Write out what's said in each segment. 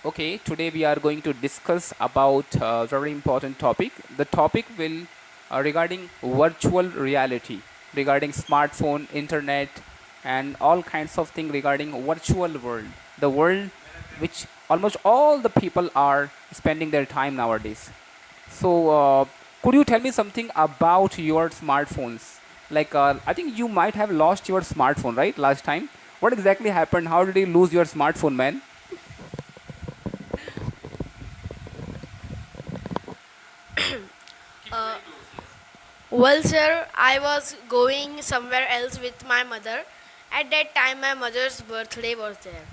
Okay, today we are going to discuss about a very important topic. The topic will regarding virtual reality, regarding smartphone, internet, and all kinds of things regarding virtual world. The world which almost all the people are spending their time nowadays. So, could you tell me something about your smartphones? Like, I think you might have lost your smartphone, right? Last time. What exactly happened? How did you lose your smartphone, man? Uh, well, sir, I was going somewhere else with my mother. At that time, my mother's birthday was there.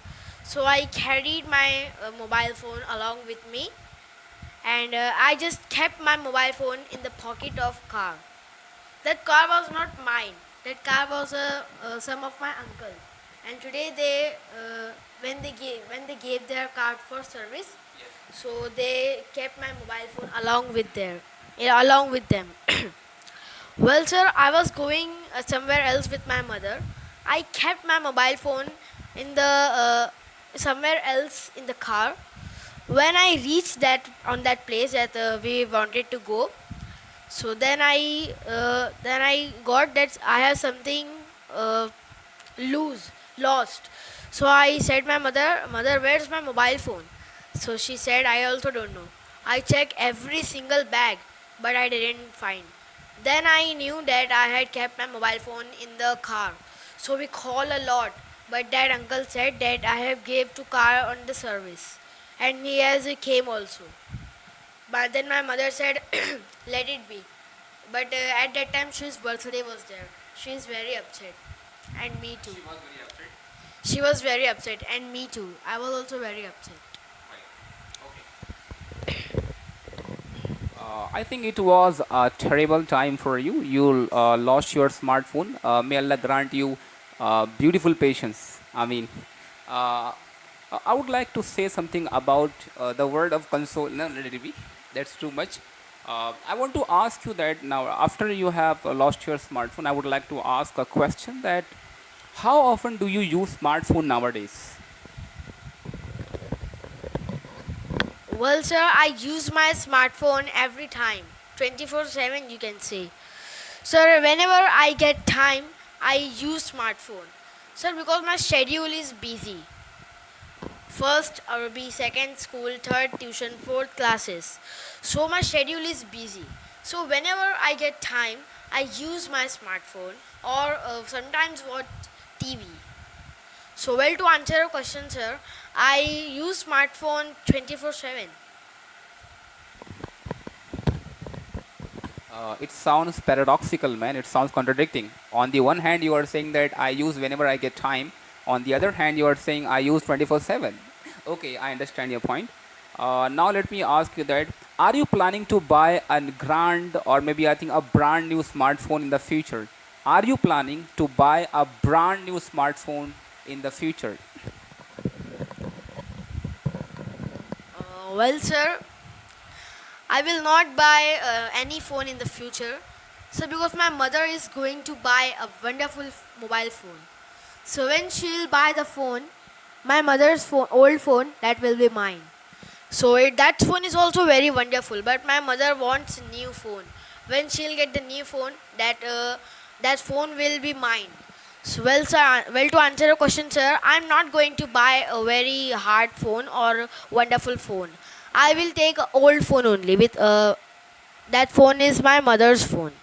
So I carried my mobile phone along with me, and I just kept my mobile phone in the pocket of car. That car was not mine. That car was some of my uncle. And today when they gave their card for service, so they kept my mobile phone along with them. Well, sir, I was going somewhere else with my mother. I kept my mobile phone in the somewhere else in the car. When I reached that place that we wanted to go, so then I got that I have something uh, lost. So I said my mother, where's my mobile phone? So she said, I also don't know. I checked every single bag, but I didn't find. Then I knew that I had kept my mobile phone in the car. So we called a lot, but that uncle said that I have gave to car on the service, and he has came also. But then my mother said, let it be. But at that time, his birthday was there. She is very upset, and me too. She was very upset, and me too. I was also very upset. I think it was a terrible time for you. You lost your smartphone. May Allah grant you beautiful patience. I mean, uh, I would like to say something about the word of console. No, let it be. That's too much. I want to ask you that now, after you have lost your smartphone, I would like to ask a question that how often do you use smartphone nowadays? Well, sir, I use my smartphone every time, 24/7, you can say. Sir, whenever I get time, I use smartphone. Sir, because my schedule is busy. First Arabic, second school, third tuition, fourth classes. So my schedule is busy. So whenever I get time, I use my smartphone or sometimes watch TV. So well, to answer your question, sir, I use smartphone 24/7. It sounds paradoxical, man. It sounds contradicting. On the one hand, you are saying that I use whenever I get time. On the other hand, you are saying I use 24/7. Okay, I understand your point. Now let me ask you that: are you planning to buy a grand or maybe I think a brand new smartphone in the future? Are you planning to buy a brand new smartphone in the future? Well, sir, I will not buy any phone in the future. So because my mother is going to buy a wonderful mobile phone. So when she will buy the phone, my mother's phone, old phone, that will be mine. So that phone is also very wonderful. But my mother wants a new phone. When she'll get the new phone, that phone will be mine. So well, sir, well, to answer your question, sir, I'm not going to buy a very hard phone or wonderful phone. I will take an old phone only. With that phone is my mother's phone.